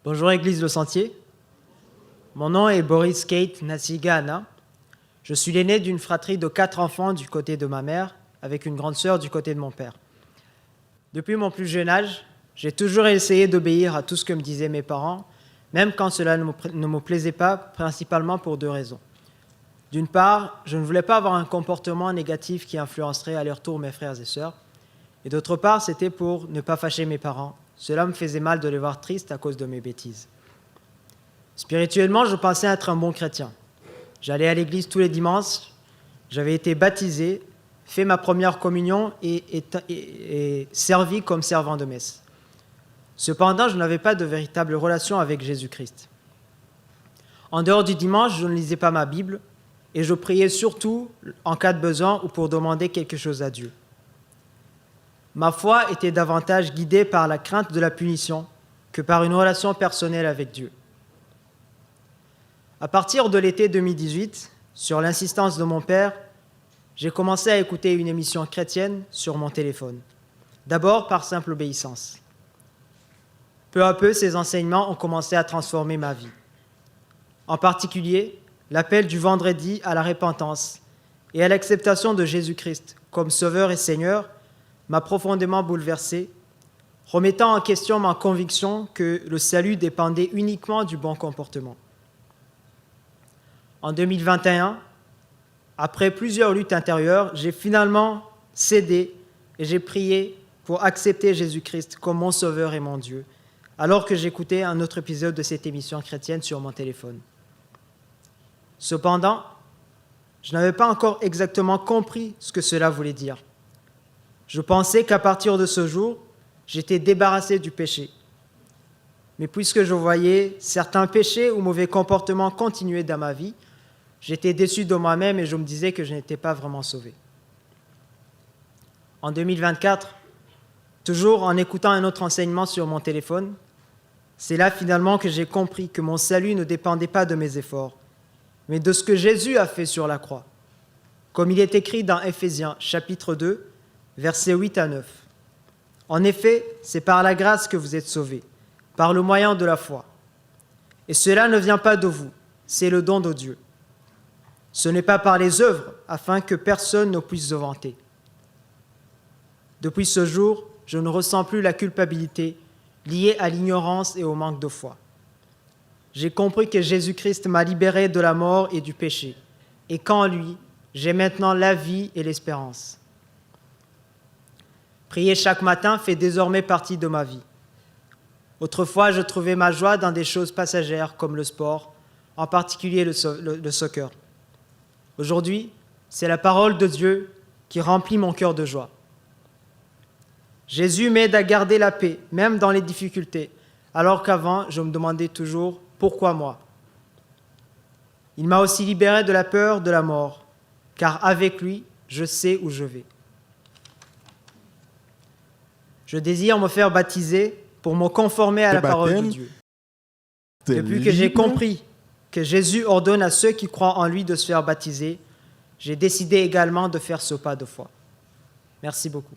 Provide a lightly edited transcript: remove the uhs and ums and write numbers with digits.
Bonjour Église Le Sentier. Mon nom est Boris Kate Nasiga Anna. Je suis l'aîné d'une fratrie de 4 enfants du côté de ma mère, avec une grande sœur du côté de mon père. Depuis mon plus jeune âge, j'ai toujours essayé d'obéir à tout ce que me disaient mes parents, même quand cela ne me plaisait pas, principalement pour 2 raisons. D'une part, je ne voulais pas avoir un comportement négatif qui influencerait à leur tour mes frères et sœurs. Et d'autre part, c'était pour ne pas fâcher mes parents. Cela me faisait mal de les voir tristes à cause de mes bêtises. Spirituellement, je pensais être un bon chrétien. J'allais à l'église tous les dimanches, j'avais été baptisé, fait ma première communion et servi comme servant de messe. Cependant, je n'avais pas de véritable relation avec Jésus-Christ. En dehors du dimanche, je ne lisais pas ma Bible et je priais surtout en cas de besoin ou pour demander quelque chose à Dieu. Ma foi était davantage guidée par la crainte de la punition que par une relation personnelle avec Dieu. À partir de l'été 2018, sur l'insistance de mon père, j'ai commencé à écouter une émission chrétienne sur mon téléphone, d'abord par simple obéissance. Peu à peu, ces enseignements ont commencé à transformer ma vie. En particulier, l'appel du vendredi à la repentance et à l'acceptation de Jésus-Christ comme Sauveur et Seigneur m'a profondément bouleversé, remettant en question ma conviction que le salut dépendait uniquement du bon comportement. En 2021, après plusieurs luttes intérieures, j'ai finalement cédé et j'ai prié pour accepter Jésus-Christ comme mon Sauveur et mon Dieu, alors que j'écoutais un autre épisode de cette émission chrétienne sur mon téléphone. Cependant, je n'avais pas encore exactement compris ce que cela voulait dire. Je pensais qu'à partir de ce jour, j'étais débarrassé du péché. Mais puisque je voyais certains péchés ou mauvais comportements continuer dans ma vie, j'étais déçu de moi-même et je me disais que je n'étais pas vraiment sauvé. En 2024, toujours en écoutant un autre enseignement sur mon téléphone, c'est là finalement que j'ai compris que mon salut ne dépendait pas de mes efforts, mais de ce que Jésus a fait sur la croix. Comme il est écrit dans Éphésiens chapitre 2, versets 8 à 9. En effet, c'est par la grâce que vous êtes sauvés, par le moyen de la foi. Et cela ne vient pas de vous, c'est le don de Dieu. Ce n'est pas par les œuvres, afin que personne ne puisse se vanter. Depuis ce jour, je ne ressens plus la culpabilité liée à l'ignorance et au manque de foi. J'ai compris que Jésus-Christ m'a libéré de la mort et du péché, et qu'en lui, j'ai maintenant la vie et l'espérance. Prier chaque matin fait désormais partie de ma vie. Autrefois, je trouvais ma joie dans des choses passagères comme le sport, en particulier le soccer. Aujourd'hui, c'est la parole de Dieu qui remplit mon cœur de joie. Jésus m'aide à garder la paix, même dans les difficultés, alors qu'avant, je me demandais toujours « Pourquoi moi ?» Il m'a aussi libéré de la peur de la mort, car avec lui, je sais où je vais. Je désire me faire baptiser pour me conformer à la parole de Dieu. Depuis que j'ai compris que Jésus ordonne à ceux qui croient en lui de se faire baptiser, j'ai décidé également de faire ce pas de foi. Merci beaucoup.